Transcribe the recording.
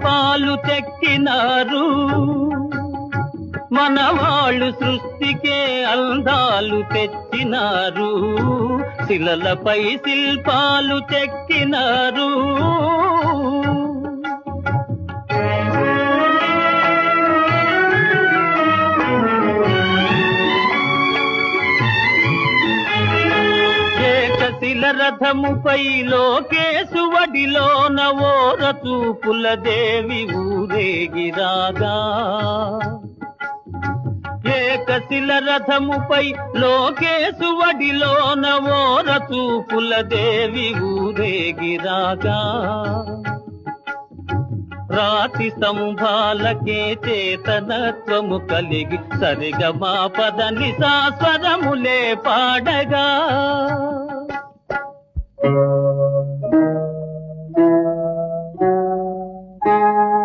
శిల్పాలు చెక్కినారు మనవాళ్ళు సృష్టికే అందాలు తెచ్చినారు శిలలపై శిల్పాలు చెక్కినారు ఏకశిల రథముపై లోకేశువడిలోన ఓర చూపుల దేవి ఊరేగిరాగా ఏకశిల రథముపై లోకేశువడిలోన ఓర చూపుల దేవి ఊరేగిరాగా రాతి సంభాలకే చేతనత్వము కలిగి సరిగమా పదని సాస్వరములే పాడగా